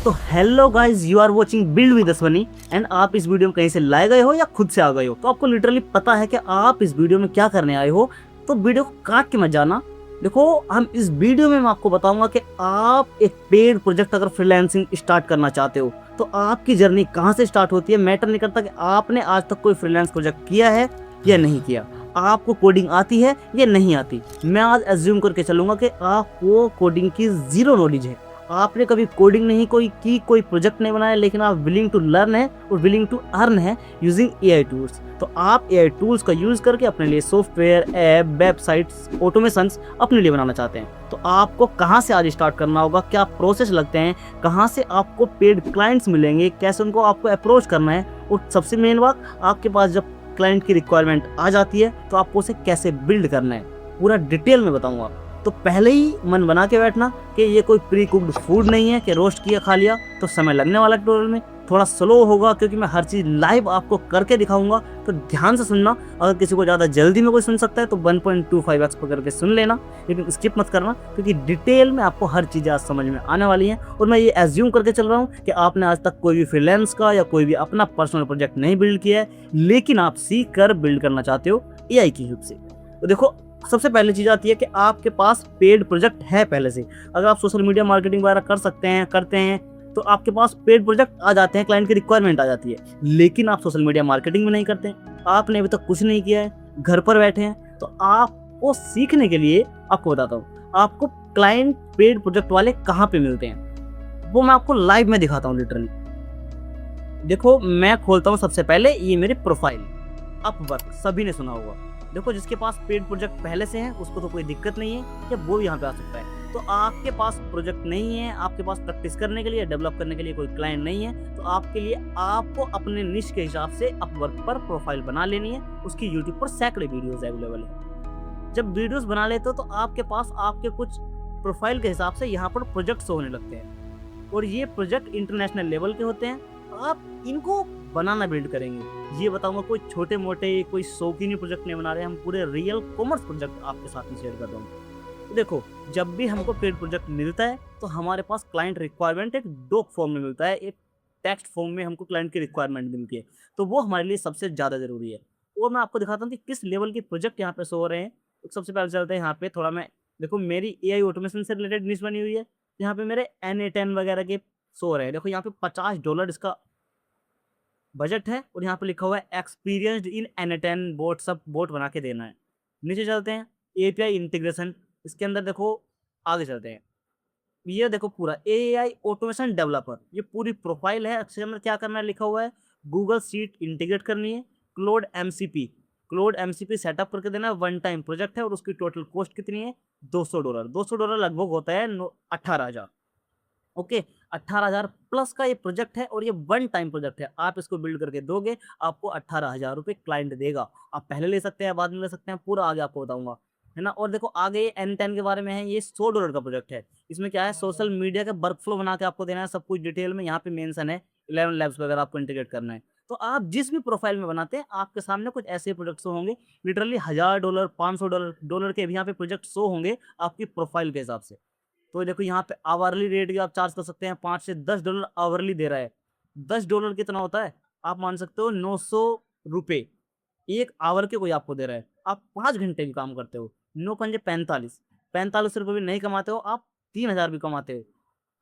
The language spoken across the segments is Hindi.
तो hello guys, you are watching build with Ashwani and आप इस वीडियो में कहीं से लाए गए हो या खुद से आ गए हो, तो आपको लिटरली पता है कि आप इस वीडियो में क्या करने आए हो। तो वीडियो को काट के मत जाना। देखो, हम इस वीडियो में मैं आपको बताऊंगा कि आप एक पेड प्रोजेक्ट अगर फ्रीलांसिंग स्टार्ट करना चाहते हो तो आपकी जर्नी कहाँ से स्टार्ट होती है। मैटर नहीं करता कि आपने आज तक कोई फ्रीलांस प्रोजेक्ट किया है या नहीं किया, आपको कोडिंग आती है या नहीं आती। मैं आज एज्यूम करके चलूंगा कि आपको कोडिंग की जीरो नॉलेज है, आपने कभी कोडिंग नहीं कोई प्रोजेक्ट नहीं बनाया, लेकिन आप विलिंग टू लर्न है और विलिंग टू अर्न है यूजिंग एआई टूल्स। तो आप एआई टूल्स का यूज करके अपने लिए सॉफ्टवेयर, ऐप, वेबसाइट्स, ऑटोमेशंस अपने लिए बनाना चाहते हैं। तो आपको कहाँ से आज स्टार्ट करना होगा, क्या प्रोसेस लगते हैं, कहाँ से आपको पेड क्लाइंट्स मिलेंगे, कैसे उनको आपको अप्रोच करना है, और सबसे मेन बात, आपके पास जब क्लाइंट की रिक्वायरमेंट आ जाती है तो आपको उसे कैसे बिल्ड करना है, पूरा डिटेल में बताऊंगा। तो पहले ही मन बना के बैठना कि ये कोई प्री कुक्ड फूड नहीं है कि रोस्ट किया खा लिया। तो समय लगने वाला ट्यूटोरियल में थोड़ा स्लो होगा क्योंकि मैं हर चीज़ लाइव आपको करके दिखाऊंगा। तो ध्यान से सुनना। अगर किसी को ज़्यादा जल्दी में कोई सुन सकता है तो 1.25x पर करके सुन लेना, लेकिन स्किप मत करना क्योंकि डिटेल में आपको हर चीज़ आज समझ में आने वाली है। और मैं ये एज्यूम करके चल रहा हूँ कि आपने आज तक कोई भी फ्रीलांस का या कोई भी अपना पर्सनल प्रोजेक्ट नहीं बिल्ड किया है, लेकिन आप सीख कर बिल्ड करना चाहते हो एआई की हेल्प से। तो देखो, सबसे पहली चीज आती है कि आपके पास पेड प्रोजेक्ट है पहले से। अगर आप सोशल मीडिया मार्केटिंग वगैरह करते हैं तो आपके पास पेड प्रोजेक्ट आ जाते हैं, क्लाइंट की रिक्वायरमेंट आ जाती है, लेकिन आप सोशल मीडिया मार्केटिंग भी नहीं करते हैं, आपने अभी तक कुछ नहीं किया है, घर पर बैठे हैं। तो आपको सीखने के लिए आपको बताता हूँ, आपको क्लाइंट पेड प्रोजेक्ट वाले कहाँ पे मिलते हैं वो मैं आपको लाइव में दिखाता हूँ लिटरली। देखो, मैं खोलता हूँ सबसे पहले ये मेरी प्रोफाइल, अपवर्क, सभी ने सुना होगा। देखो, जिसके पास पेड प्रोजेक्ट पहले से है उसको तो कोई दिक्कत नहीं है कि वो यहाँ पे आ सकता है। तो आपके पास प्रोजेक्ट नहीं है, आपके पास प्रैक्टिस करने के लिए, डेवलप करने के लिए कोई क्लाइंट नहीं है, तो आपके लिए आपको अपने निश के हिसाब से अपवर्क पर प्रोफाइल बना लेनी है। उसकी यूट्यूब पर सैकड़े वीडियोज अवेलेबल है। जब वीडियोज बना लेते हो तो आपके पास आपके कुछ प्रोफाइल के हिसाब से यहाँ पर प्रोजेक्ट्स होने लगते हैं, और ये प्रोजेक्ट इंटरनेशनल लेवल के होते हैं। आप इनको बनाना बिल्ड करेंगे। ये बताऊंगा, कोई छोटे मोटे कोई शौकीनी प्रोजेक्ट नहीं बना रहे, हम पूरे रियल कॉमर्स प्रोजेक्ट आपके साथ में शेयर कर रहा हूँ। तो देखो, जब भी हमको पेड प्रोजेक्ट मिलता है तो हमारे पास क्लाइंट रिक्वायरमेंट एक डॉक फॉर्म में मिलता है, एक टेक्स्ट फॉर्म में हमको क्लाइंट की रिक्वायरमेंट मिलती है। तो वो हमारे लिए सबसे ज़्यादा ज़रूरी है। और मैं आपको दिखाता हूँ कि किस लेवल के प्रोजेक्ट यहाँ पे शो हो रहे हैं। तो सबसे पहले चलते हैं यहाँ पे थोड़ा, मैं देखो मेरी एआई ऑटोमेशन से रिलेटेड निश बनी हुई है। यहाँ पे मेरे NA10 वगैरह के शो हो रहे हैं। देखो, यहाँ पे $50 इसका बजट है, और यहाँ पे लिखा हुआ है एक्सपीरियंस्ड इन N10 बोट, सब बोट बना के देना है। नीचे चलते हैं, एपीआई इंटीग्रेशन, इसके अंदर देखो, आगे चलते हैं। ये देखो, पूरा एआई ऑटोमेशन डेवलपर, ये पूरी प्रोफाइल है। इसके अंदर क्या करना है, लिखा हुआ है गूगल सीट इंटीग्रेट करनी है, क्लोड एमसीपी सेटअप करके देना है। वन टाइम प्रोजेक्ट है और उसकी टोटल कॉस्ट कितनी है, $200 लगभग होता है 18,000। ओके, 18,000 प्लस का ये प्रोजेक्ट है, और ये वन टाइम प्रोजेक्ट है। आप इसको बिल्ड करके दोगे, आपको 18,000 रुपये क्लाइंट देगा। आप पहले ले सकते हैं, बाद में ले सकते हैं, पूरा आगे आपको बताऊंगा, है ना। और देखो, आगे N10 के बारे में है, ये $100 का प्रोजेक्ट है। इसमें क्या है, सोशल मीडिया का वर्क फ्लो बना के आपको देना है, सब कुछ डिटेल में यहाँ पे मेंशन है। 11 लैब्स वगैरह आपको इंटीग्रेट करना है। तो आप जिस भी प्रोफाइल में बनाते हैं, आपके सामने कुछ ऐसे प्रोजेक्ट्स होंगे, लिटरली $1,000, $500 के भी यहाँ पे प्रोजेक्ट शो होंगे आपकी प्रोफाइल के हिसाब से। तो देखो, यहाँ पे आवरली रेट भी आप चार्ज कर सकते हैं, $5 से $10 आवरली दे रहा है। $10 कितना होता है, आप मान सकते हो ₹900 एक आवर के कोई आपको दे रहा है। आप 5 घंटे भी काम करते हो, 9 पंजे 45, ₹45 भी नहीं कमाते हो, आप 3,000 भी कमाते हो।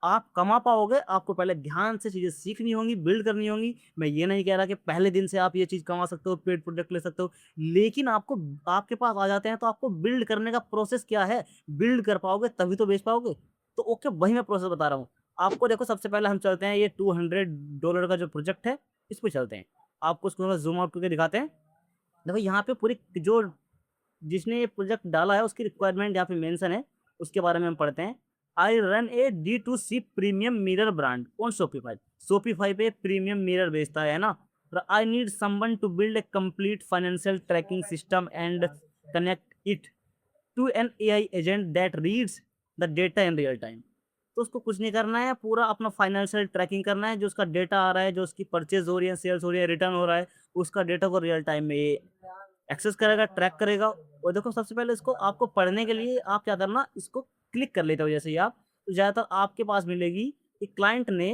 आप कमा पाओगे, आपको पहले ध्यान से चीज़ें सीखनी होंगी, बिल्ड करनी होंगी। मैं ये नहीं कह रहा कि पहले दिन से आप ये चीज़ कमा सकते हो, पेड प्रोडक्ट ले सकते हो, लेकिन आपको, आपके पास आ जाते हैं तो आपको बिल्ड करने का प्रोसेस क्या है, बिल्ड कर पाओगे तभी तो बेच पाओगे। तो ओके, वही मैं प्रोसेस बता रहा हूँ आपको। देखो, सबसे पहले हम चलते हैं, ये $200 का जो प्रोजेक्ट है इस पर चलते हैं। आपको उसको जूम आउट करके दिखाते हैं। देखो, यहाँ पे पूरी जो जिसने ये प्रोजेक्ट डाला है उसकी रिक्वायरमेंट यहाँ पे मेंशन है, उसके बारे में हम पढ़ते हैं। I run a D2C premium mirror brand on Shopify. Shopify पे प्रीमियम मिरर बेचता है ना। I need someone to build a complete financial tracking system and connect it to an AI agent that reads the data in real time. तो उसको कुछ नहीं करना है, पूरा अपना फाइनेंशियल ट्रैकिंग करना है। जो उसका डेटा आ रहा है, जो उसकी परचेज हो रही है, सेल्स हो रही है, रिटर्न हो रहा है, उसका डेटा को रियल टाइम में ये एक्सेस करेगा, ट्रैक करेगा। और देखो, सबसे पहले इसको आपको पढ़ने के लिए आप क्या करना, इसको क्लिक कर लेते हो जैसे ही आप, तो ज़्यादातर आपके पास मिलेगी कि क्लाइंट ने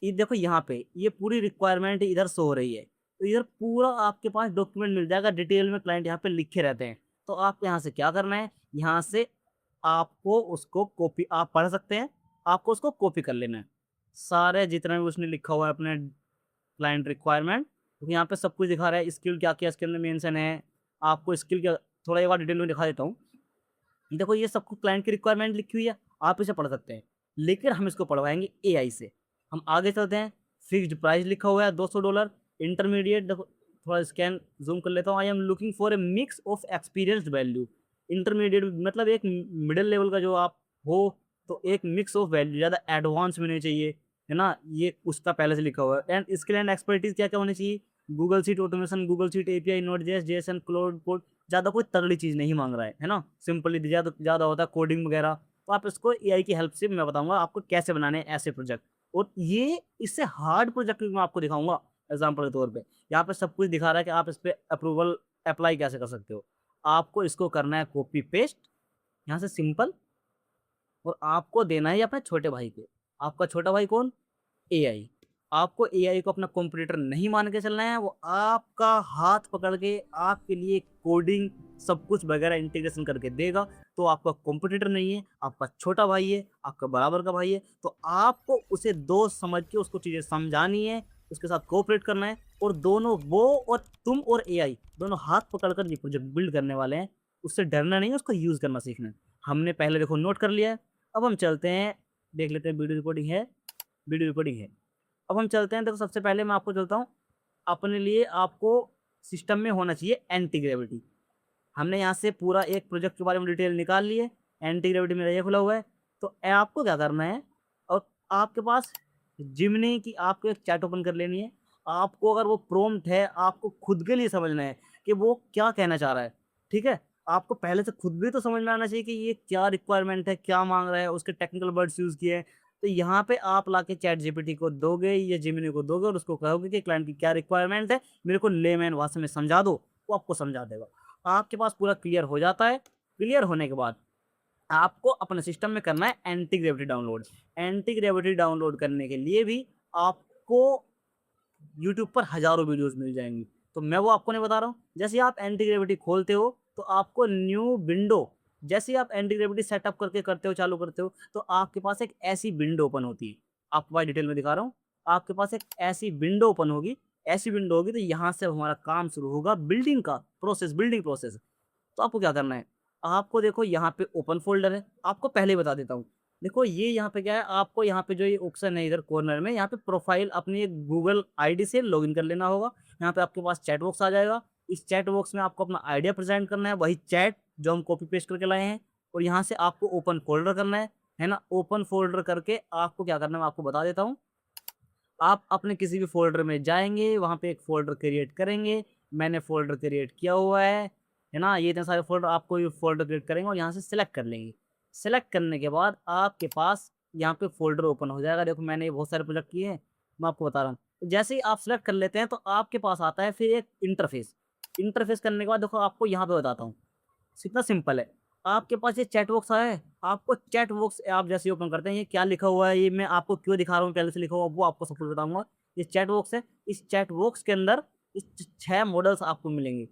ये देखो यहाँ पे ये पूरी रिक्वायरमेंट इधर शो हो रही है, तो इधर पूरा आपके पास डॉक्यूमेंट मिल जाएगा डिटेल में, क्लाइंट यहाँ पे लिखे रहते हैं। तो आप यहाँ से क्या करना है, यहाँ से आपको उसको कॉपी, आप पढ़ सकते हैं, आपको उसको कॉपी कर लेना है सारे जितना भी उसने लिखा हुआ है अपने क्लाइंट रिक्वायरमेंट, क्योंकि यहाँ पे सब कुछ दिखा रहा है, स्किल क्या क्या इसके अंदर मेंशन है। आपको स्किल क्या, थोड़ा एक बार डिटेल में दिखा देता हूँ। देखो ये सब कुछ क्लाइंट की रिक्वायरमेंट लिखी हुई है, आप इसे पढ़ सकते हैं, लेकिन हम इसको पढ़वाएंगे एआई से। हम आगे चलते हैं। फिक्स्ड प्राइस लिखा हुआ है $200। इंटरमीडिएट, देखो थोड़ा स्कैन जूम कर लेता हूँ। I am looking for a mix of experienced value. Intermediate मतलब एक मिडिल लेवल का जो आप हो, तो एक मिक्स ऑफ वैल्यू, ज़्यादा एडवांस में नहीं चाहिए, है ना, ये उसका पहले से लिखा हुआ है। एंड स्किल एंड एक्सपर्टीज क्या क्या होनी चाहिए, Google sheet automation, Google sheet API, note JS, JSON, cloud code. ज़्यादा कोई तगड़ी चीज़ नहीं मांग रहा है ना, सिंपली ज़्यादा ज़्यादा होता है कोडिंग वगैरह। तो आप इसको एआई की हेल्प से मैं बताऊंगा आपको कैसे बनाने हैं ऐसे प्रोजेक्ट। और ये इससे हार्ड प्रोजेक्ट मैं आपको दिखाऊंगा एग्जाम्पल के तौर पे। यहाँ पे सब कुछ दिखा रहा है कि आप इस पर अप्रूवल अप्लाई कैसे कर सकते हो। आपको इसको करना है कॉपी पेस्ट यहाँ से सिंपल, और आपको देना है अपने छोटे भाई को। आपका छोटा भाई कौन, एआई। आपको एआई को अपना कॉम्पिटिटर नहीं मान के चलना है, वो आपका हाथ पकड़ के आपके लिए कोडिंग सब कुछ वगैरह इंटीग्रेशन करके देगा। तो आपका कॉम्पिटिटर नहीं है, आपका छोटा भाई है, आपका बराबर का भाई है। तो आपको उसे दोस्त समझ के उसको चीज़ें समझानी है, उसके साथ कोऑपरेट करना है, और दोनों वो और तुम और एआई दोनों हाथ पकड़कर ये प्रोजेक्ट बिल्ड करने वाले हैं। उससे डरना नहीं है, उसको यूज़ करना सीखना है। हमने पहले देखो नोट कर लिया है। अब हम चलते हैं, देख लेते हैं वीडियो रिकॉर्डिंग है, वीडियो रिकॉर्डिंग है। अब हम चलते हैं। देखो सबसे पहले मैं आपको चलता हूँ, अपने लिए आपको सिस्टम में होना चाहिए एंटी ग्रेविटी। हमने यहाँ से पूरा एक प्रोजेक्ट के बारे में डिटेल निकाल ली है। एंटी ग्रेविटी मेरा ये खुला हुआ है। तो आपको क्या करना है, और आपके पास जिमनी की आपको एक चैट ओपन कर लेनी है। आपको अगर वो प्रॉम्प्ट है, आपको खुद के लिए समझना है कि वो क्या कहना चाह रहा है, ठीक है। आपको पहले से खुद भी तो समझ में आना चाहिए कि ये क्या रिक्वायरमेंट है, क्या मांग रहा है, उसके टेक्निकल वर्ड्स यूज़ किए हैं। तो यहाँ पे आप लाके चैट जीपीटी को दोगे या जिमिनी को दोगे और उसको कहोगे कि क्लाइंट की क्या रिक्वायरमेंट है, मेरे को लेमैन भाषा में समझा दो, वो आपको समझा देगा। आपके पास पूरा क्लियर हो जाता है। क्लियर होने के बाद आपको अपने सिस्टम में करना है anti gravity download. Anti gravity download करने के लिए भी आपको यूट्यूब पर हजारों वीडियोस मिल जाएंगी। तो मैं वो आपको नहीं बता रहा हूँ। जैसे ही आप एंटी ग्रेविटी खोलते हो तो आपको न्यू विंडो, जैसे ही आप एंटी ग्रेविटी सेटअप करके करते हो, चालू करते हो, तो आपके पास एक ऐसी विंडो ओपन होती है। आपको भाई डिटेल में दिखा रहा हूँ। आपके पास एक ऐसी विंडो ओपन होगी, ऐसी विंडो होगी। तो यहाँ से हमारा काम शुरू होगा बिल्डिंग का प्रोसेस, बिल्डिंग प्रोसेस। तो आपको क्या करना है, आपको देखो यहाँ पे ओपन फोल्डर है। आपको पहले ही बता देता हूँ। देखो ये यहाँ पे क्या है, आपको यहाँ पे जो ये ऑप्शन है इधर कॉर्नर में, यहाँ पे प्रोफाइल अपनी एक गूगल आईडी से लॉगिन कर लेना होगा। यहाँ पे आपके पास चैट बॉक्स आ जाएगा। इस चैट बॉक्स में आपको अपना आइडिया प्रेजेंट करना है, वही चैट जो हम कॉपी पेस्ट करके लाए हैं। और यहाँ से आपको ओपन फोल्डर करना है ना। ओपन फोल्डर करके आपको क्या करना है मैं आपको बता देता हूँ। आप अपने किसी भी फोल्डर में जाएंगे, वहाँ पे एक फोल्डर क्रिएट करेंगे। मैंने फोल्डर क्रिएट किया हुआ है ना। ये इतने सारे फोल्डर, आपको ये फोल्डर क्रिएट करेंगे और यहाँ से सिलेक्ट कर लेंगे। सेलेक्ट करने के बाद आपके पास यहाँ पे फोल्डर ओपन हो जाएगा। देखो मैंने बहुत सारे प्रोजेक्ट किए हैं, मैं आपको बता रहा हूँ। तो जैसे ही आप सेलेक्ट कर लेते हैं तो आपके पास आता है फिर एक इंटरफेस। इंटरफेस करने के बाद देखो आपको यहाँ पे बताता हूँ, इतना सिंपल है। आपके पास ये चैट बॉक्स आया है, आपको चैट बॉक्स आप जैसे ओपन करते हैं, ये क्या लिखा हुआ है, ये मैं आपको क्यों दिखा रहा हूँ, पहले से लिखा हुआ वो आपको सब कुछ बताऊंगा। ये चैट बॉक्स है। इस चैट बॉक्स के अंदर इस 6 मॉडल्स आपको मिलेंगे।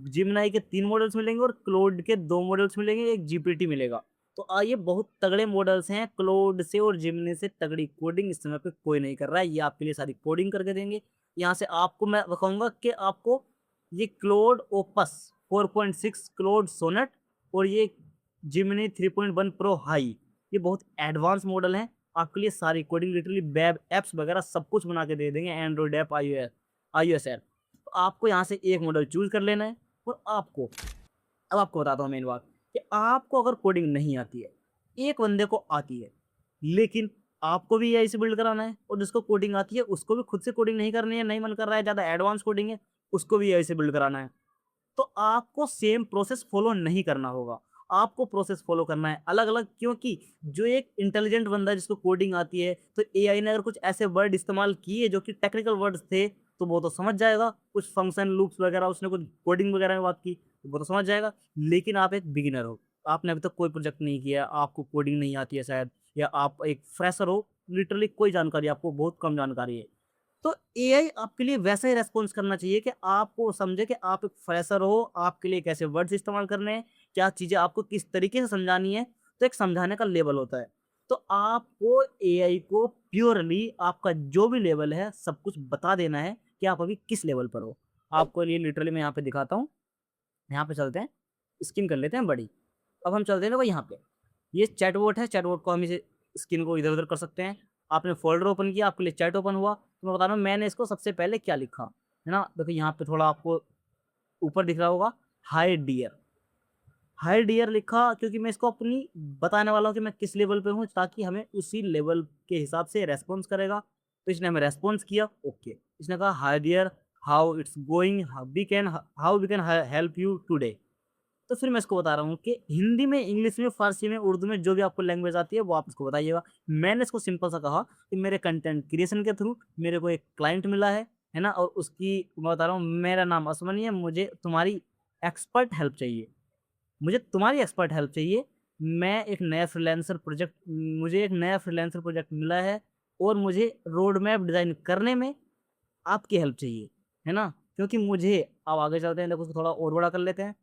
जिमनाई के 3 मॉडल्स मिलेंगे और क्लोड के 2 मॉडल्स मिलेंगे, एक जीपीटी मिलेगा। तो ये बहुत तगड़े मॉडल्स हैं। क्लोड से और जिमनी से तगड़ी कोडिंग इस समय पे कोई नहीं कर रहा है। ये आपके लिए सारी कोडिंग करके देंगे। यहाँ से आपको मैं बताऊंगा कि आपको ये क्लोड ओपस 4.6, क्लोड सोनेट, और ये जिमिनी 3.1 प्रो हाई, ये बहुत एडवांस मॉडल हैं। आपके लिए सारी कोडिंग लिटरली वेब एप्स वगैरह सब कुछ बना के दे देंगे, एंड्रॉइड ऐप, iOS ऐप। तो आपको यहाँ से एक मॉडल चूज कर लेना है। और आपको अब आपको बताता हूँ मेन बात, कि आपको अगर कोडिंग नहीं आती है, एक बंदे को आती है, लेकिन आपको भी एआई से बिल्ड कराना है, और जिसको कोडिंग आती है उसको भी खुद से कोडिंग नहीं करनी है, नहीं मन कर रहा है, ज़्यादा एडवांस कोडिंग है, उसको भी एआई से बिल्ड कराना है। तो आपको सेम प्रोसेस फॉलो नहीं करना होगा। आपको प्रोसेस फॉलो करना है अलग अलग, क्योंकि जो एक इंटेलिजेंट बंदा जिसको कोडिंग आती है, तो एआई ने अगर कुछ ऐसे वर्ड इस्तेमाल किए जो कि टेक्निकल वर्ड्स थे, तो वो तो समझ जाएगा। कुछ फंक्शन लूप्स वगैरह, उसने कुछ कोडिंग वगैरह में बात की, तो वो तो समझ जाएगा। लेकिन आप एक बिगिनर हो, आपने अभी तक कोई प्रोजेक्ट नहीं किया, आपको कोडिंग नहीं आती है शायद, या आप एक फ्रेशर हो, लिटरली कोई जानकारी आपको बहुत कम जानकारी है। तो एआई आपके लिए वैसा ही रेस्पॉन्स करना चाहिए कि आपको समझे कि आप एक फ्रेशर हो, आपके लिए कैसे वर्ड्स इस्तेमाल करने हैं, क्या चीज़ें आपको किस तरीके से समझानी है, तो एक समझाने का लेवल होता है। तो आपको एआई को प्योरली आपका जो भी लेवल है सब कुछ बता देना है कि आप अभी किस लेवल पर हो। आपको लिए लिटरली मैं यहाँ पे दिखाता हूँ, यहाँ पे चलते हैं, स्क्रीन कर लेते हैं बड़ी। अब हम चलते हैं देखो यहाँ पे, ये चैटबॉट है, चैटबॉट को हम इसे स्क्रीन को इधर-उधर कर सकते हैं। आपने फ़ोल्डर ओपन किया, आपके लिए चैट ओपन हुआ, तो मैं बता रहा हूँ मैंने इसको सबसे पहले क्या लिखा, है ना? देखो यहाँ पे थोड़ा आपको ऊपर दिख रहा होगा, हाय डियर। हाय डियर लिखा क्योंकि मैं इसको अपनी बताने वाला हूँ कि मैं किस लेवल पे हूँ, ताकि हमें उसी लेवल के हिसाब से रेस्पॉन्स करेगा। तो इसने हमें रेस्पॉन्स किया, ओके। इसने कहा hi dear, how it's going, how we can help you today. तो फिर मैं इसको बता रहा हूँ कि हिंदी में, इंग्लिश में, फ़ारसी में, उर्दू में जो भी आपको लैंग्वेज आती है वो आप इसको बताइएगा। मैंने इसको सिंपल सा कहा कि मेरे कंटेंट क्रिएशन के थ्रू मेरे को एक क्लाइंट मिला है ना? और उसकी मैं बता रहा हूँ मेरा नाम असमनी है, मुझे तुम्हारी एक्सपर्ट हेल्प चाहिए। मुझे तुम्हारी एक्सपर्ट हेल्प चाहिए। मुझे एक नया फ्रीलांसर प्रोजेक्ट मिला है और मुझे रोड मैप डिज़ाइन करने में आपकी हेल्प चाहिए, है ना? क्योंकि मुझे अब आगे चलते हैं, देखो उसको थोड़ा और बड़ा कर लेते हैं।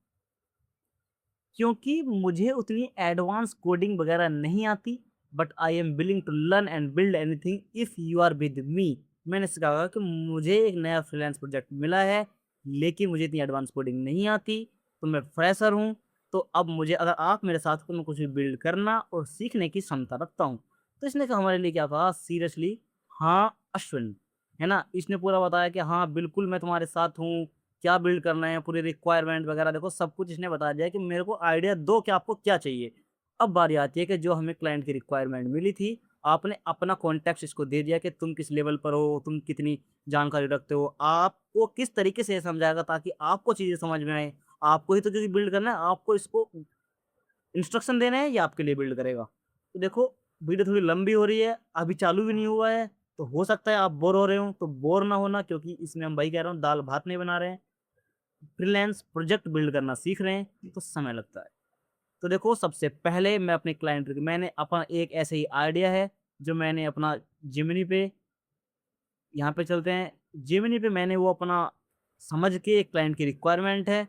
क्योंकि मुझे उतनी एडवांस कोडिंग वगैरह नहीं आती, but I am willing to learn and build anything if you are with me. मैंने इससे कहा कि मुझे एक नया फ्रीलांस प्रोजेक्ट मिला है, लेकिन मुझे इतनी एडवांस कोडिंग नहीं आती, तो मैं फ्रेशर हूँ। तो अब मुझे अगर आप मेरे साथ हो तो मैं कुछ भी बिल्ड करना और सीखने की क्षमता रखता हूँ। तो इसने कहा हमारे लिए क्या कहा, सीरियसली हाँ अश्विन, है ना? इसने पूरा बताया कि हाँ बिल्कुल मैं तुम्हारे साथ हूँ, क्या बिल्ड करना है, पूरी रिक्वायरमेंट वगैरह देखो सब कुछ इसने बता दिया कि मेरे को आइडिया दो कि आपको क्या चाहिए। अब बारी आती है कि जो हमें क्लाइंट की रिक्वायरमेंट मिली थी, आपने अपना कॉन्टेक्स्ट इसको दे दिया कि तुम किस लेवल पर हो, तुम कितनी जानकारी रखते हो, आपको किस तरीके से ये समझाएगा ताकि आपको चीज़ें समझ में आए। आपको ही तो चीज़ बिल्ड करना है, आपको इसको इंस्ट्रक्शन देने हैं, ये आपके लिए बिल्ड करेगा। तो देखो वीडियो थोड़ी लंबी हो रही है, अभी चालू भी नहीं हुआ है, तो हो सकता है आप बोर हो रहे हो, तो बोर ना होना, क्योंकि इसमें हम वही कह रहा हूँ दाल भात नहीं बना रहे हैं। फ्रीलांस प्रोजेक्ट बिल्ड करना सीख रहे हैं तो समय लगता है। तो देखो सबसे पहले मैं अपने क्लाइंट मैंने अपना एक ऐसे ही आइडिया है जो मैंने अपना जिमिनी पे, यहाँ पे चलते हैं, जिमिनी पे मैंने वो अपना समझ के एक क्लाइंट की रिक्वायरमेंट है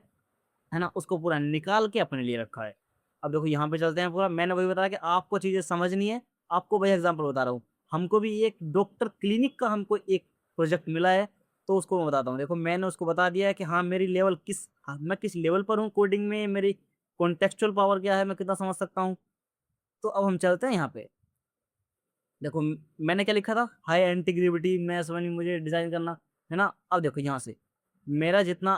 ना? उसको पूरा निकाल के अपने लिए रखा है। अब देखो यहाँ पे चलते हैं, पूरा मैंने वही बताया कि आपको चीज़ें समझनी है, आपको वही एग्ज़ाम्पल बता रहा हूँ। हमको भी एक डॉक्टर क्लिनिक का हमको एक प्रोजेक्ट मिला है, तो उसको मैं बताता हूँ। देखो मैंने उसको बता दिया है कि हाँ, मेरी लेवल मैं किस लेवल पर हूँ कोडिंग में, मेरी कॉन्टेक्चुअल पावर क्या है, मैं कितना समझ सकता हूँ। तो अब हम चलते हैं यहाँ पे। देखो मैंने क्या लिखा था, हाई एंटी-ग्रेविटी मैं समझ नहीं मुझे डिज़ाइन करना, है ना? अब देखो यहाँ से मेरा जितना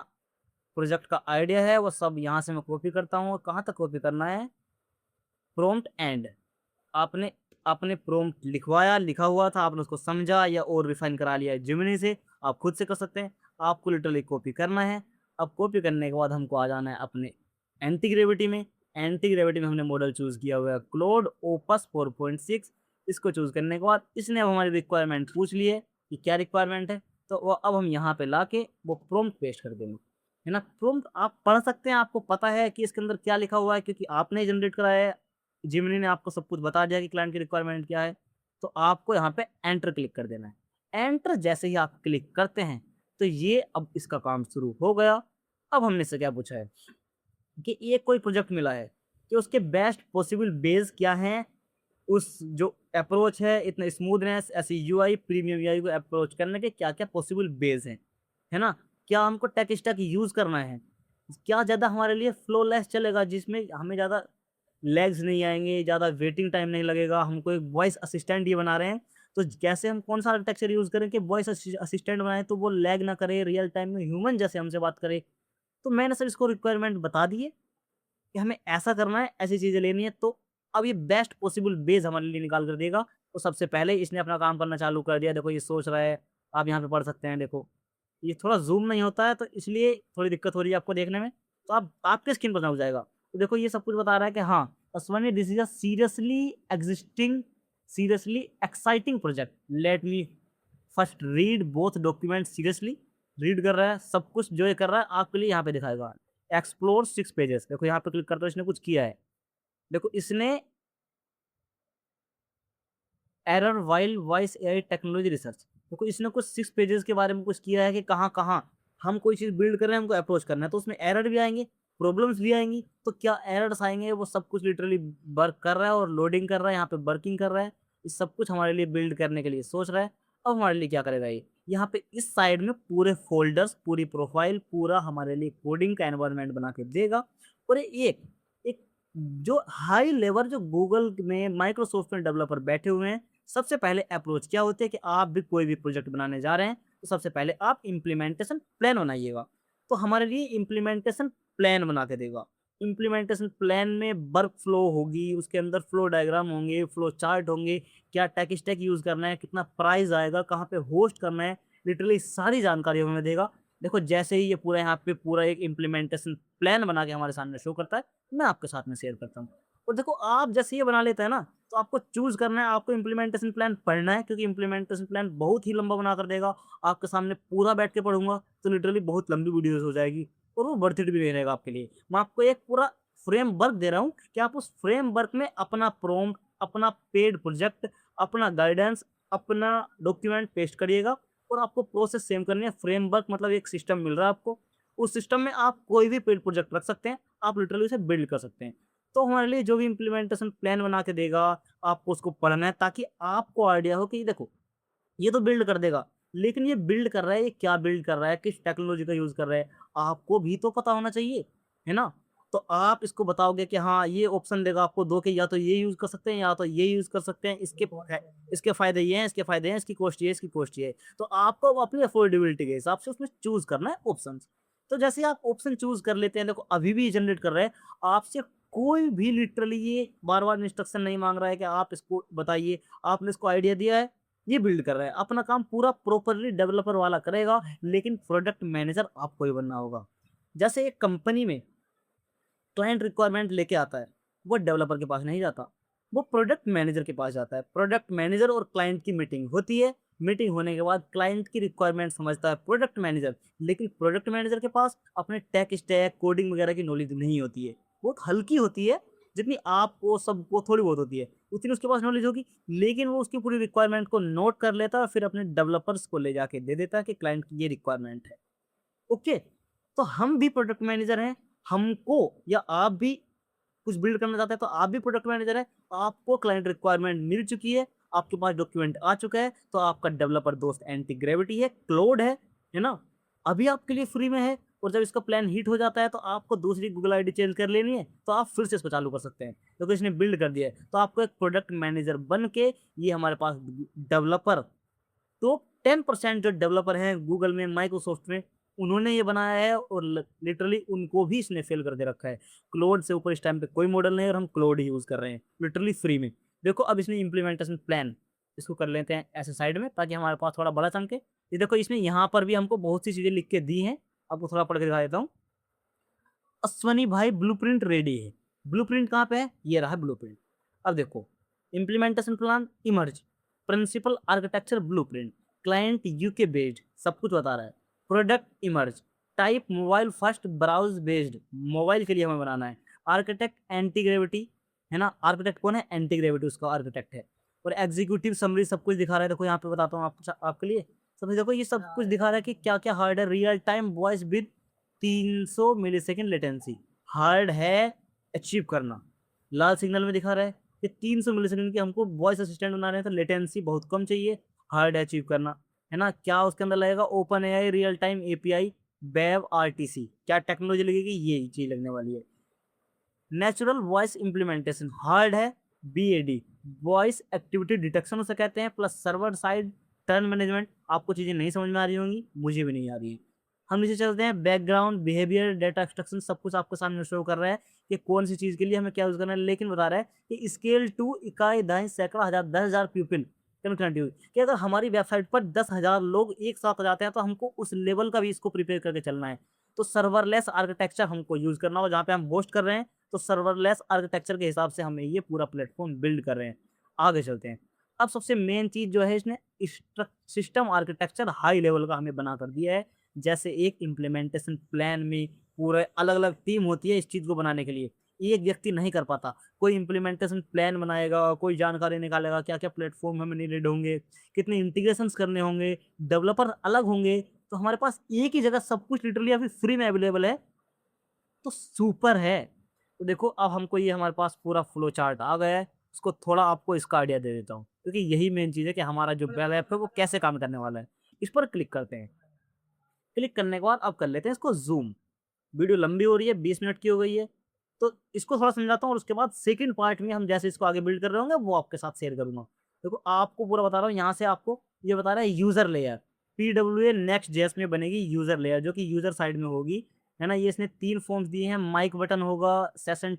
प्रोजेक्ट का आइडिया है वो सब यहाँ से मैं कॉपी करता हूँ, और कहाँ तक कॉपी करना है, प्रॉम्प्ट एंड। आपने आपने प्रॉम्प्ट लिखवाया, लिखा हुआ था, आपने उसको समझा या और रिफाइन करा लिया जिमिनी से, आप खुद से कर सकते हैं। आपको लिटरली कॉपी करना है। अब कॉपी करने के बाद हमको आ जाना है अपने एंटी ग्रेविटी में। एंटी ग्रेविटी में हमने मॉडल चूज़ किया हुआ है क्लोड ओपस 4.6। इसको चूज़ करने के बाद इसने अब हमारी रिक्वायरमेंट पूछ ली है कि क्या रिक्वायरमेंट है, तो वो अब हम यहाँ पे लाके वो प्रॉम्प्ट पेस्ट कर देंगे, है ना? प्रॉम्प्ट आप पढ़ सकते हैं, आपको पता है कि इसके अंदर क्या लिखा हुआ है, क्योंकि आपने जनरेट कराया है, जिमिनी ने आपको सब कुछ बता दिया कि क्लाइंट की रिक्वायरमेंट क्या है। तो आपको यहाँ पे एंटर क्लिक कर देना है। एंटर जैसे ही आप क्लिक करते हैं तो ये अब इसका काम शुरू हो गया। अब हमने इससे क्या पूछा है कि ये कोई प्रोजेक्ट मिला है कि उसके बेस्ट पॉसिबल बेस क्या हैं, उस जो अप्रोच है, इतना स्मूथनेस, ऐसी यूआई, प्रीमियम यूआई को अप्रोच करने के क्या-क्या पॉसिबल बेस हैं, है ना? क्या हमको टेक स्टैक यूज़ करना है? क्या ज़्यादा हमारे लिए फ्लोलेस चलेगा, जिसमें हमें ज़्यादा लैग्स नहीं आएँगे, ज़्यादा वेटिंग टाइम नहीं लगेगा। हमको एक वॉइस असिस्टेंट ये बना रहे हैं, तो कैसे हम कौन-सा आर्किटेक्चर यूज़ करें कि वॉइस असिस्टेंट बनाएँ तो वो लैग ना करे, रियल टाइम में ह्यूमन जैसे हमसे बात करे। तो मैंने सर इसको रिक्वायरमेंट बता दी है कि हमें ऐसा करना है, ऐसी चीज़ें लेनी है, तो अब ये बेस्ट पॉसिबल बेस हमारे लिए निकाल कर देगा। तो सबसे पहले इसने अपना काम करना चालू कर दिया। देखो ये सोच रहा है, आप यहाँ पे पढ़ सकते हैं, देखो। ये थोड़ा ज़ूम नहीं होता है तो इसलिए थोड़ी दिक्कत हो रही है आपको देखने में, तो आप आपके स्क्रीन पर ना हो जाएगा। तो देखो ये सब कुछ बता रहा है कि हाँ, Ashwani this is a seriously exciting project. Let me first read both document seriously. Read कर रहा है, सब कुछ जो ये कर रहा है आपके लिए यहाँ पे दिखाएगा। एक्सप्लोर 6 पेजेस, देखो यहाँ पे क्लिक करते हो इसने कुछ किया है। देखो इसने error while voice AI technology research. देखो इसने कुछ 6 पेजेस के बारे में कुछ किया है कि कहाँ कहाँ हम कोई चीज़ बिल्ड कर रहे हैं, हमको अप्रोच करना है, तो उसमें एरर भी आएंगे, प्रॉब्लम्स भी आएंगी, तो क्या एरर्स आएंगे वो सब कुछ लिटरली वर्क कर रहा है और लोडिंग कर रहा है, यहाँ पे वर्किंग कर रहा है, ये सब कुछ हमारे लिए बिल्ड करने के लिए सोच रहा है। अब हमारे लिए क्या करेगा ये, यहाँ पे इस साइड में पूरे फोल्डर्स, पूरी प्रोफाइल, पूरा हमारे लिए कोडिंग का एनवायरनमेंट बना के देगा। और एक एक जो हाई लेवल जो गूगल में, माइक्रोसॉफ्ट में डेवलपर बैठे हुए हैं, सबसे पहले अप्रोच क्या होती है कि आप भी कोई भी प्रोजेक्ट बनाने जा रहे हैं तो सबसे पहले आप इम्प्लीमेंटेशन प्लान बनाइएगा। तो हमारे लिए इम्प्लीमेंटेशन प्लान बना के देगा। इम्प्लीमेंटेशन प्लान में वर्क फ्लो होगी, उसके अंदर फ्लो डायग्राम होंगे, फ्लो चार्ट होंगे, क्या टेक स्टैक यूज करना है, कितना प्राइस आएगा, कहाँ पे होस्ट करना है, लिटरली सारी जानकारी हमें देगा। देखो जैसे ही ये पूरा यहाँ पे पूरा एक इम्प्लीमेंटेशन प्लान बना के हमारे सामने शो करता है, मैं आपके साथ में शेयर करता हूँ। और देखो आप जैसे ये बना लेते हैं ना, तो आपको चूज करना है, आपको इम्प्लीमेंटेशन प्लान पढ़ना है, क्योंकि इम्प्लीमेंटेशन प्लान बहुत ही लंबा बना कर देगा। आपके सामने पूरा बैठ के पढ़ूंगा तो लिटरली बहुत लंबी वीडियोस हो जाएगी और वो वर्थ इट भी नहीं रहेगा आपके लिए। मैं आपको एक पूरा फ्रेमवर्क दे रहा हूँ कि आप उस फ्रेमवर्क में अपना प्रॉम्प्ट, अपना पेड प्रोजेक्ट, अपना गाइडेंस, अपना डॉक्यूमेंट पेस्ट करिएगा और आपको प्रोसेस सेम करनी है। फ्रेमवर्क मतलब एक सिस्टम मिल रहा है आपको, उस सिस्टम में आप कोई भी पेड प्रोजेक्ट रख सकते हैं, आप लिटरली उसे बिल्ड कर सकते हैं। तो हमारे लिए जो भी इम्प्लीमेंटेशन प्लान बना के देगा, आपको उसको पढ़ना है ताकि आपको आइडिया हो कि देखो ये तो बिल्ड कर देगा, लेकिन ये बिल्ड कर रहा है, ये क्या बिल्ड कर रहा है, किस टेक्नोलॉजी का यूज कर रहा है, आपको भी तो पता होना चाहिए, है ना। तो आप इसको बताओगे कि हाँ ये ऑप्शन देगा आपको दो के, या तो ये यूज कर सकते हैं या तो ये यूज कर सकते हैं, इसके फायदे ये हैं, इसके फायदे हैं, इसकी कॉस्ट ये है, इसकी कॉस्ट ये है। तो आपको अपनी अफोर्डेबिलिटी के हिसाब से उसमें चूज करना है ऑप्शन। तो जैसे आप ऑप्शन चूज कर लेते हैं, देखो अभी भी जनरेट कर रहे हैं आपसे, कोई भी लिटरली ये बार बार इंस्ट्रक्शन नहीं मांग रहा है कि आप इसको बताइए, आपने इसको आइडिया दिया है, ये बिल्ड कर रहा है, अपना काम पूरा प्रॉपरली डेवलपर वाला करेगा, लेकिन प्रोडक्ट मैनेजर आपको ही बनना होगा। जैसे एक कंपनी में क्लाइंट रिक्वायरमेंट लेके आता है, वो डेवलपर के पास नहीं जाता, वो प्रोडक्ट मैनेजर के पास जाता है। प्रोडक्ट मैनेजर और क्लाइंट की मीटिंग होती है, मीटिंग होने के बाद क्लाइंट की रिक्वायरमेंट समझता है प्रोडक्ट मैनेजर, लेकिन प्रोडक्ट मैनेजर के पास अपने टेक स्टैक, कोडिंग वगैरह की नॉलेज नहीं होती है, बहुत हल्की होती है, जितनी आपको सबको थोड़ी बहुत होती है उतनी उसके पास नॉलेज होगी, लेकिन वो उसकी पूरी रिक्वायरमेंट को नोट कर लेता है और फिर अपने डेवलपर्स को ले जाके दे देता है कि क्लाइंट की ये रिक्वायरमेंट है। ओके, तो हम भी प्रोडक्ट मैनेजर हैं, हमको या आप भी कुछ बिल्ड करना चाहते हैं तो आप भी प्रोडक्ट मैनेजर है, आपको क्लाइंट रिक्वायरमेंट मिल चुकी है, आपके पास डॉक्यूमेंट आ चुका है, तो आपका डेवलपर दोस्त एंटी ग्रेविटी है, क्लोड है ना, अभी आपके लिए फ्री में है। और जब इसका प्लान हिट हो जाता है तो आपको दूसरी गूगल आईडी चेंज कर लेनी है, तो आप फिर से इसको चालू कर सकते हैं क्योंकि इसने बिल्ड कर दिया है। तो आपको एक प्रोडक्ट मैनेजर बन के ये हमारे पास डेवलपर, तो 10% जो डेवलपर हैं गूगल में, माइक्रोसॉफ्ट में, उन्होंने ये बनाया है और लिटरली उनको भी इसने फेल कर दे रखा है। क्लोड से ऊपर इस टाइम पे कोई मॉडल नहीं है और हम क्लोड ही यूज कर रहे हैं लिटरली फ्री में। देखो अब इसने इम्प्लीमेंटेशन प्लान, इसको कर लेते हैं ऐसे साइड में ताकि हमारे पास थोड़ा बड़ा चंक है। ये देखो इसमें यहाँ पर भी हमको बहुत सी चीजें लिख के दी हैं, आपको थोड़ा पढ़ के दिखा देता हूँ। अश्वनी भाई ब्लूप्रिंट रेडी है। ब्लूप्रिंट कहाँ पे है, ये रहा ब्लूप्रिंट। अब देखो implementation plan emerge, principal architecture blueprint, client UK based, सब कुछ बता रहा है। Product emerge, type mobile first browse based, mobile के लिए हमें बनाना है। आर्किटेक्ट एंटी ग्रेविटी, है ना, आर्किटेक्ट कौन है, एंटी ग्रेविटी उसका आर्किटेक्ट है। और एग्जीक्यूटिव समरी सब कुछ दिखा रहा है, देखो यहाँ पे बताता हूँ आपके लिए। सब देखो ये सब कुछ दिखा रहा है कि क्या क्या हार्ड है। Real time voice with 300 millisecond latency, hard है अचीव करना। लाल सिग्नल में दिखा रहा है कि 300 मिलीसेकंड की हमको वॉइस असिस्टेंट बना रहे हैं, तो लेटेंसी बहुत कम चाहिए, हार्ड है अचीव करना, है ना। क्या उसके अंदर लगेगा, open AI real time API web RTC, क्या टेक्नोलॉजी लगेगी, ये चीज लगने वाली है। नेचुरल वॉइस इंप्लीमेंटेशन हार्ड है, बीएडी वॉइस एक्टिविटी डिटेक्शन उसे कहते हैं, plus server side turn management. आपको चीजें नहीं समझ में आ रही होंगी, मुझे भी नहीं आ रही है। हम नीचे चलते हैं, बैकग्राउंड बिहेवियर डेटा एक्सट्रैक्शन सब कुछ आपके सामने शो कर रहा है कि कौन सी चीज के लिए हमें क्या यूज करना है, लेकिन बता रहा है कि स्केल टू इकाई दहाई सैकड़ा हजार 10,000 पीपल कनेक्टिविटी, कि अगर हमारी वेबसाइट पर 10,000 लोग एक साथ आ जाते हैं तो हमको उस लेवल का भी इसको प्रिपेयर करके चलना है। तो सर्वरलेस आर्किटेक्चर हमको यूज करना होगा, जहाँ पे हम होस्ट कर रहे हैं तो सर्वरलेस आर्किटेक्चर के हिसाब से हमें ये पूरा प्लेटफॉर्म बिल्ड कर रहे हैं। आगे चलते हैं। अब सबसे मेन चीज जो है, इसने सिस्टम आर्किटेक्चर हाई लेवल का हमें बना कर दिया है। जैसे एक इम्प्लीमेंटेशन प्लान में पूरे अलग अलग टीम होती है इस चीज को बनाने के लिए, एक व्यक्ति नहीं कर पाता। कोई इम्प्लीमेंटेशन प्लान बनाएगा, कोई जानकारी निकालेगा, क्या क्या प्लेटफॉर्म हमें नीडेड होंगे, कितने इंटीग्रेशंस करने होंगे, डेवलपर अलग होंगे, तो हमारे पास एक ही जगह सब कुछ लिटरली अभी फ्री में अवेलेबल है, तो सुपर है। तो देखो अब हमको ये हमारे पास पूरा फ्लो चार्ट आ गया है, उसको थोड़ा आपको इसका आइडिया दे देता हूँ, क्योंकि यही मेन चीज़ है कि हमारा जो वेब ऐप है वो कैसे काम करने वाला है। इस पर क्लिक करते हैं। क्लिक करने के बाद अब कर लेते हैं इसको जूम। वीडियो लंबी हो रही है, 20 मिनट की हो गई है, तो इसको थोड़ा समझाता हूँ और उसके बाद सेकंड पार्ट में हम जैसे इसको आगे बिल्ड कर रहे होंगे वो आपके साथ शेयर करूंगा। देखो आपको पूरा बता रहा हूँ, यहाँ से आपको ये बता रहा है user layer, PWA next JS में बनेगी यूजर लेयर, जो कि यूजर साइड में होगी, है ना। ये इसने 3 फॉर्म्स दिए हैं, माइक बटन होगा, सेशन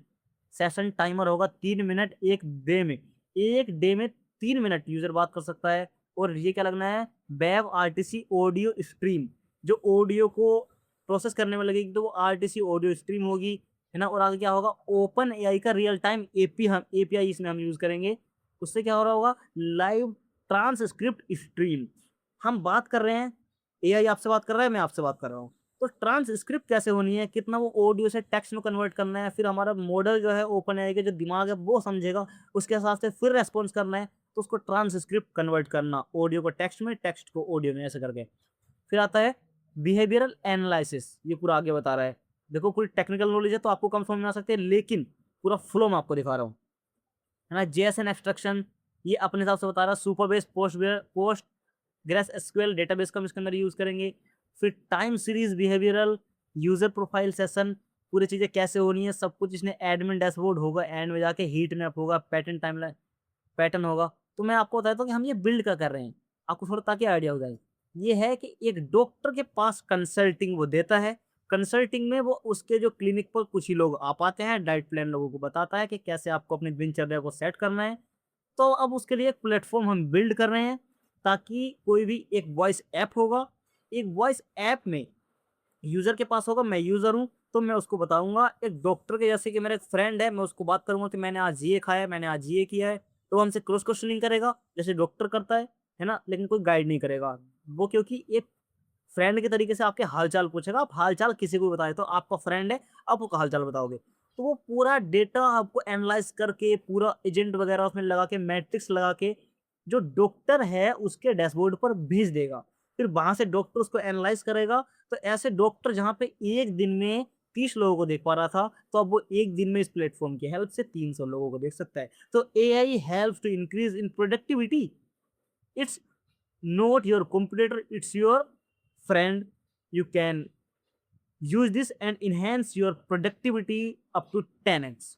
सेशन टाइमर होगा, 3 मिनट एक डे में 3 मिनट यूजर बात कर सकता है। और ये क्या लगना है, वेब आरटीसी ऑडियो स्ट्रीम, जो ऑडियो को प्रोसेस करने में लगेगी तो वो आरटीसी ऑडियो स्ट्रीम होगी, है ना। और आगे क्या होगा, ओपन एआई का रियल टाइम एपीआई इसमें हम यूज करेंगे। उससे क्या हो रहा होगा, लाइव ट्रांसक्रिप्ट स्ट्रीम। हम बात कर रहे हैं, एआई आपसे बात कर रहा है, मैं आपसे बात कर रहा हूँ, तो ट्रांसक्रिप्ट कैसे होनी है, कितना वो ऑडियो से टेक्स्ट में कन्वर्ट करना है, फिर हमारा मॉडल जो है ओपन एआई का जो दिमाग है वो समझेगा, उसके हिसाब से फिर रेस्पॉन्स करना है, तो उसको ट्रांसक्रिप्ट कन्वर्ट करना, ऑडियो को टेक्स्ट में, टेक्स्ट को ऑडियो में, ऐसे करके। फिर आता है बिहेवियरल एनालिसिस, ये पूरा आगे बता रहा है। देखो कोई टेक्निकल नॉलेज है तो आपको कम समझ में आ सकते हैं, लेकिन पूरा फ्लो में आपको दिखा रहा हूँ, है ना। जेएसएन एक्सट्रैक्शन ये अपने हिसाब से बता रहा है, सुपरबेस पोस्ट ग्रेस एसक्यूएल डेटाबेस का हम इसके अंदर यूज करेंगे। फिर time series behavioural, user profile session, पूरी चीजें कैसे होनी है सब कुछ इसने, एडमिन डैशबोर्ड होगा, एंड में जाके हीट मैप होगा, पैटर्न टाइमलाइन पैटर्न होगा। तो मैं आपको बताता हूँ कि हम ये बिल्ड क्या कर रहे हैं, आपको थोड़ा ताकि आइडिया हो जाए। ये है कि एक डॉक्टर के पास कंसल्टिंग वो देता है, कंसल्टिंग में वो उसके जो क्लिनिक पर कुछ ही लोग आ पाते हैं, डाइट प्लान लोगों को बताता है कि कैसे आपको अपनी दिनचर्या को सेट करना है। तो अब उसके लिए एक प्लेटफॉर्म हम बिल्ड कर रहे हैं, ताकि कोई भी एक वॉइस ऐप होगा, एक वॉइस ऐप में यूजर के पास होगा, मैं यूजर हूँ तो मैं उसको बताऊंगा, एक डॉक्टर के जैसे कि मेरा एक फ्रेंड है, मैं उसको बात करूंगा कि मैंने आज ये खाया है, मैंने आज ये किया है, तो वो हमसे क्रॉस क्वेश्चनिंग करेगा जैसे डॉक्टर करता है ना, लेकिन कोई गाइड नहीं करेगा वो, क्योंकि एक फ्रेंड के तरीके से आपके हालचाल पूछेगा। आप हालचाल किसी को बताए तो आपका फ्रेंड है, आप उसका हालचाल बताओगे, तो वो पूरा डेटा आपको एनालाइज करके, पूरा एजेंट वगैरह उसमें लगा के, मैट्रिक्स लगा के, जो डॉक्टर है उसके डैशबोर्ड पर भेज देगा। फिर वहां से डॉक्टर उसको एनालाइज करेगा, तो ऐसे डॉक्टर जहां पे एक दिन में 30 लोगों को देख पा रहा था, तो अब वो एक दिन में इस प्लेटफॉर्म की हेल्प से 300 लोगों को देख सकता है। तो AI helps to increase in productivity. It's not your computer, it's your friend. You can use this and enhance your productivity up to 10x.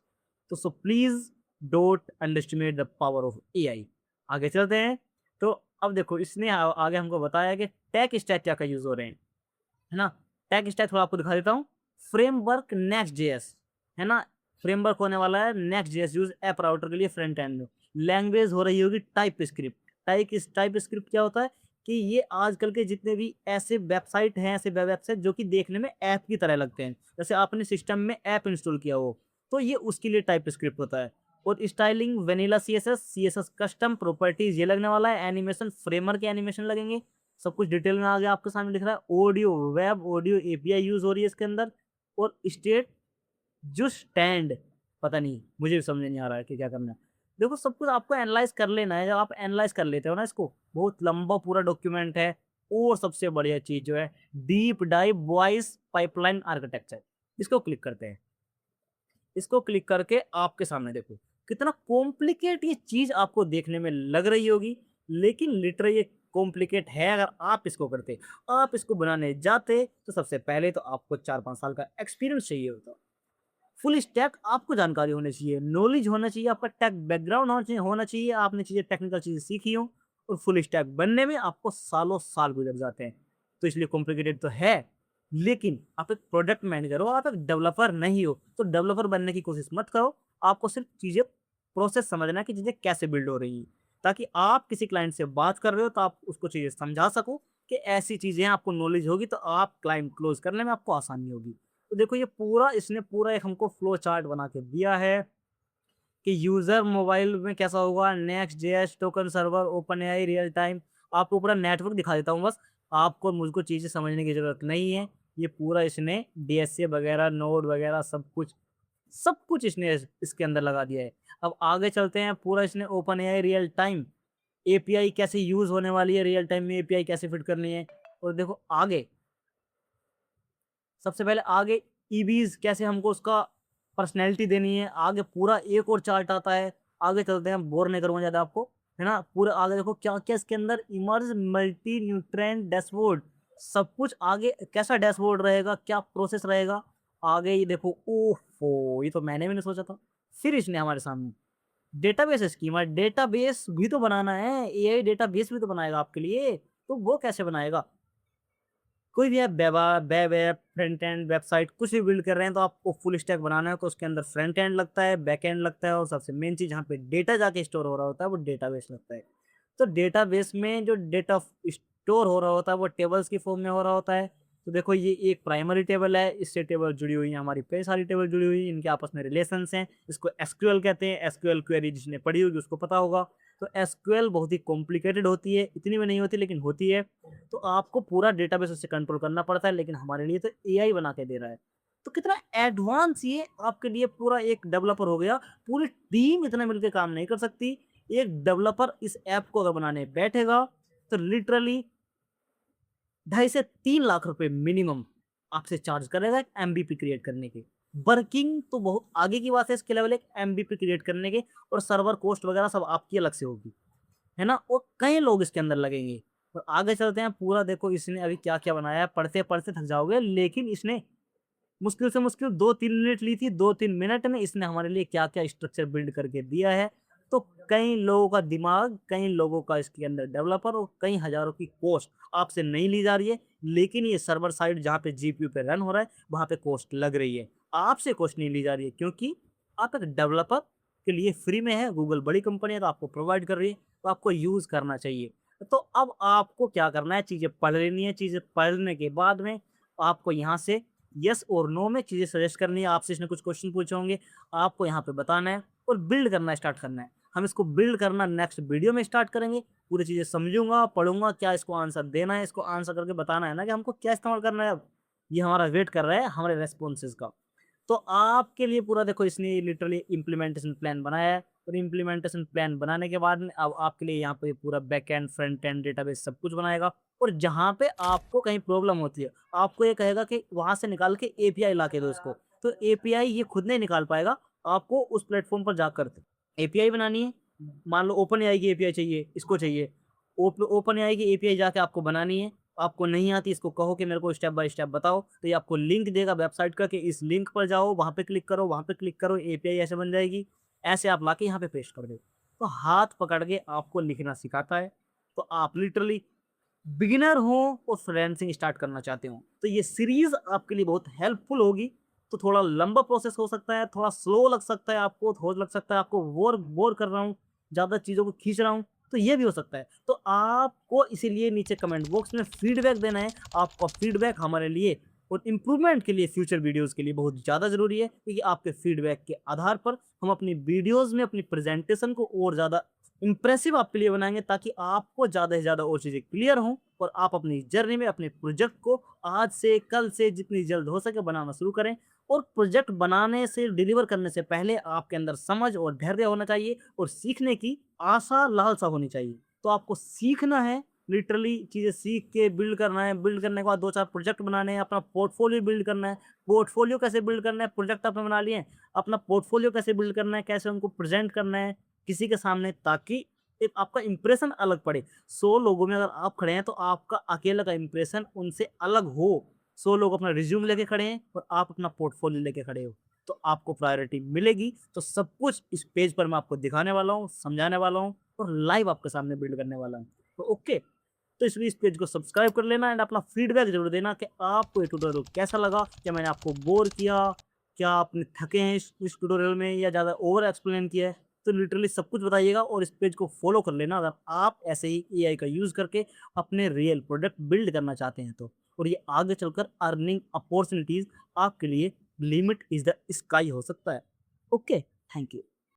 तो so please don't underestimate the power of AI। आगे चलते हैं। तो अब देखो इसने आगे हमको बताया कि टैग स्टैक क्या का यूज हो रहे हैं, है ना। टैग स्टैक थोड़ा आपको दिखा देता हूँ। फ्रेमवर्क नेक्स्ट जेएस, है ना, फ्रेमवर्क होने वाला है next JS use app router के लिए फ्रंट एंड। लैंग्वेज हो रही होगी टाइप स्क्रिप्ट। टाइप स्क्रिप्ट क्या होता है कि ये आजकल के जितने भी ऐसे वेबसाइट हैं, ऐसे वेब वेबसाइट जो कि देखने में ऐप की तरह लगते हैं, जैसे आपने सिस्टम में ऐप इंस्टॉल किया हो, तो ये उसके लिए टाइप स्क्रिप्ट होता है। और styling vanilla CSS custom properties ये लगने वाला है। एनिमेशन फ्रेमवर्क के एनिमेशन लगेंगे, सब कुछ डिटेल में आ गया आपके सामने लिख रहा है। Audio web audio API use हो रही है इसके अंदर। और स्टेट जो स्टैंड, पता नहीं मुझे भी समझ नहीं आ रहा है कि क्या करना है। देखो सब कुछ आपको एनालाइज कर लेना है, जब आप एनालाइज कर लेते हो ना इसको, बहुत लंबा पूरा डॉक्यूमेंट है। और सबसे बढ़िया चीज जो है deep dive voice pipeline architecture, इसको क्लिक करते हैं। इसको क्लिक करके आपके सामने देखो कितना कॉम्प्लिकेट ये चीज आपको देखने में लग रही होगी, लेकिन लिटरली ये कॉम्प्लिकेट है। अगर आप इसको करते, आप इसको बनाने जाते, तो सबसे पहले तो आपको 4-5 साल का एक्सपीरियंस चाहिए होता। फुल स्टैक आपको जानकारी होनी चाहिए, नॉलेज होना चाहिए, आपका टेक बैकग्राउंड होना चाहिए, आपने चीजें टेक्निकल चीजें सीखी हो। और फुल स्टैक बनने में आपको सालों साल गुजर जाते हैं, तो इसलिए कॉम्प्लिकेटेड तो है। लेकिन आप एक प्रोडक्ट मैनेजर हो, आप एक डेवलपर नहीं हो, तो डेवलपर बनने की कोशिश मत करो। आपको सिर्फ चीजें प्रोसेस समझना है कि चीजें कैसे बिल्ड हो रही हैं, ताकि आप किसी क्लाइंट से बात कर रहे हो तो आप उसको चीजें समझा सको कि ऐसी चीजें आपको नॉलेज होगी तो आप क्लाइंट क्लोज करने में आपको आसानी होगी। तो देखो ये पूरा इसने पूरा एक हमको फ्लो चार्ट बना के दिया है कि यूजर मोबाइल में कैसा होगा, next JS token server open AI real time. आपको पूरा नेटवर्क दिखा देता हूँ बस, आपको मुझको चीजें समझने की जरूरत नहीं है। ये पूरा इसने डीएसए वगैरह नोड वगैरह सब कुछ सब कुछ इसने इसके अंदर लगा दिया है। अब आगे चलते हैं, पूरा इसने open AI real time API कैसे यूज होने वाली है, रियल टाइम में एपीआई कैसे फिट करनी है। और देखो आगे, सबसे पहले आगे ईबीज कैसे हमको उसका पर्सनैलिटी देनी है, आगे पूरा एक और चार्ट आता है। आगे चलते हैं, बोर नहीं करूंगा ज्यादा आपको, है ना। पूरा आगे देखो क्या क्या इसके अंदर, इमर्ज मल्टी न्यूट्रेंट डैशबोर्ड, सब कुछ आगे कैसा डैशबोर्ड रहेगा, क्या प्रोसेस रहेगा आगे। ये देखो, ओफो, ये तो मैंने भी नहीं सोचा था। फिर इसने हमारे सामने डेटाबेस स्कीमा, डेटाबेस भी तो बनाना है, एआई डेटाबेस भी तो बनाएगा आपके लिए, तो वो कैसे बनाएगा। कोई भी आप web app, front end, website कुछ भी बिल्ड कर रहे हैं तो आपको फुल स्टैक बनाना है, तो उसके अंदर फ्रंट एंड लगता है, बैक एंड लगता है, और सबसे मेन चीज जहाँ पे डेटा जाके स्टोर हो रहा होता है वो डेटाबेस लगता है। तो डेटाबेस में जो डेटा स्टोर हो रहा होता है वो टेबल्स की फॉर्म में हो रहा होता है। तो देखो ये एक प्राइमरी टेबल है, इससे टेबल जुड़ी हुई है, हमारी कई सारी टेबल जुड़ी हुई है, इनके आपस में रिलेशंस हैं। इसको एसक्यूएल कहते हैं, एसक्यूएल क्वेरी जिसने पढ़ी होगी उसको पता होगा। तो एसक्यूएल बहुत ही कॉम्प्लिकेटेड होती है, इतनी भी नहीं होती लेकिन होती है। तो आपको पूरा डेटाबेस उससे कंट्रोल करना पड़ता है, लेकिन हमारे लिए तो एआई बना के दे रहा है। तो कितना एडवांस ये आपके लिए पूरा एक डेवलपर हो गया। पूरी टीम इतना मिलकर काम नहीं कर सकती। एक डेवलपर इस ऐप को अगर बनाने बैठेगा तो लिटरली 2.5 से 3 लाख रुपए मिनिमम आपसे चार्ज करेगा एक एमबीपी क्रिएट करने के। वर्किंग तो बहुत आगे की बात है, इसके लेवल एक एमबीपी क्रिएट करने के, और सर्वर कॉस्ट वगैरह सब आपकी अलग से होगी, है ना। और कई लोग इसके अंदर लगेंगे। और आगे चलते हैं, पूरा देखो इसने अभी क्या क्या बनाया है, पढ़ते पढ़ते थक जाओगे, लेकिन इसने मुश्किल से मुश्किल 2-3 मिनट ली थी, 2-3 मिनट में इसने हमारे लिए क्या क्या स्ट्रक्चर बिल्ड करके दिया है। तो कई लोगों का दिमाग, कई लोगों का इसके अंदर डेवलपर, और कई हजारों की कॉस्ट आपसे नहीं ली जा रही है, लेकिन ये सर्वर साइड जहाँ पे जीपीयू पे रन हो रहा है वहां पे कॉस्ट लग रही है। आपसे कॉस्ट नहीं ली जा रही है, क्योंकि आप एक डेवलपर के लिए फ्री में है, गूगल बड़ी कंपनी है तो आपको प्रोवाइड कर रही है, तो आपको यूज करना चाहिए। तो अब आपको क्या करना है, चीजें पढ़ लेनी है, चीजें पढ़ने के बाद में आपको यहाँ से यस और नो में चीजें सजेस्ट करनी है। आपसे इसने कुछ क्वेश्चन पूछे होंगे, आपको यहाँ पे बताना है और बिल्ड करना स्टार्ट करना है। हम इसको बिल्ड करना नेक्स्ट वीडियो में स्टार्ट करेंगे। पूरी चीजें समझूंगा, पढ़ूंगा, क्या इसको आंसर देना है, इसको आंसर करके बताना है ना कि हमको क्या इस्तेमाल करना है। अब ये हमारा वेट कर रहा है हमारे रेस्पॉन्सेज का। तो आपके लिए पूरा देखो इसने लिटरली इम्प्लीमेंटेशन प्लान बनाया है, और इम्प्लीमेंटेशन प्लान बनाने के बाद में अब आपके लिए यहाँ पे पूरा back and, front end, database सब कुछ बनाएगा। और जहाँ पे आपको कहीं प्रॉब्लम होती है, आपको ये कहेगा कि वहां से निकाल के एपीआई ला के दो इसको, तो एपीआई ये खुद नहीं निकाल पाएगा। आपको उस प्लेटफॉर्म पर जाकर एपीआई बनानी है। मान लो ओपन एआई की एपीआई चाहिए, इसको चाहिए, ओपन एआई की एपीआई जाके आपको बनानी है। आपको नहीं आती, इसको कहो कि मेरे को स्टेप बाय स्टेप बताओ, तो ये आपको लिंक देगा वेबसाइट का कि इस लिंक पर जाओ, वहां पे क्लिक करो, वहां पे क्लिक करो, एपीआई ऐसे बन जाएगी। ऐसे आप लाके यहाँ पे पेस्ट कर दो। तो हाथ पकड़ के आपको लिखना सिखाता है। तो आप लिटरली बिगिनर हो और फ्रीलांसिंग स्टार्ट करना चाहते हो तो ये सीरीज आपके लिए बहुत हेल्पफुल होगी। तो थोड़ा लंबा प्रोसेस हो सकता है, थोड़ा स्लो लग सकता है आपको, थोड़ा लग सकता है आपको बोर बोर कर रहा हूँ, ज़्यादा चीज़ों को खींच रहा हूँ, तो ये भी हो सकता है। तो आपको इसीलिए नीचे कमेंट बॉक्स में फीडबैक देना है। आपका फीडबैक हमारे लिए और इम्प्रूवमेंट के लिए, फ्यूचर वीडियोस के लिए बहुत ज़्यादा ज़रूरी है, क्योंकि आपके फीडबैक के आधार पर हम अपनी वीडियोस में अपनी प्रेजेंटेशन को और ज़्यादा इंप्रेसिव आपके लिए बनाएंगे, ताकि आपको ज़्यादा से ज़्यादा और चीज़ें क्लियर हों, और आप अपनी जर्नी में अपने प्रोजेक्ट को आज से कल से जितनी जल्द हो सके बनाना शुरू करें। और प्रोजेक्ट बनाने से, डिलीवर करने से पहले आपके अंदर समझ और धैर्य होना चाहिए, और सीखने की आशा लालसा होनी चाहिए। तो आपको सीखना है, लिटरली चीज़ें सीख के बिल्ड करना है। बिल्ड करने के बाद 2-4 प्रोजेक्ट बनाने हैं, अपना पोर्टफोलियो बिल्ड करना है। पोर्टफोलियो कैसे बिल्ड करना है, प्रोजेक्ट आपने बना लिए, अपना पोर्टफोलियो कैसे बिल्ड करना है, कैसे उनको प्रेजेंट करना है किसी के सामने, ताकि एक आपका इंप्रेशन अलग पड़े। 100 लोगों में अगर आप खड़े हैं तो आपका अकेला का इंप्रेशन उनसे अलग हो। 100 लोग अपना रिज्यूम लेके खड़े हैं और आप अपना पोर्टफोलियो लेके खड़े हो, तो आपको प्रायोरिटी मिलेगी। तो सब कुछ इस पेज पर मैं आपको दिखाने वाला हूँ, समझाने वाला हूँ, और लाइव आपके सामने बिल्ड करने वाला हूँ। तो ओके, तो इसलिए इस पेज को सब्सक्राइब कर लेना, एंड अपना फीडबैक जरूर देना कि आपको ये ट्यूटोरियल कैसा लगा। क्या मैंने आपको बोर किया, क्या आपने थके हैं इस ट्यूटोरियल में, या ज़्यादा ओवर एक्सप्लेन किया है। तो लिटरली सब कुछ बताइएगा, और इस पेज को फॉलो कर लेना अगर आप ऐसे ही एआई का यूज़ करके अपने रियल प्रोडक्ट बिल्ड करना चाहते हैं तो। और ये आगे चलकर अर्निंग अपॉर्चुनिटीज़ आपके लिए लिमिट इज़ द स्काई हो सकता है। Okay, thank you.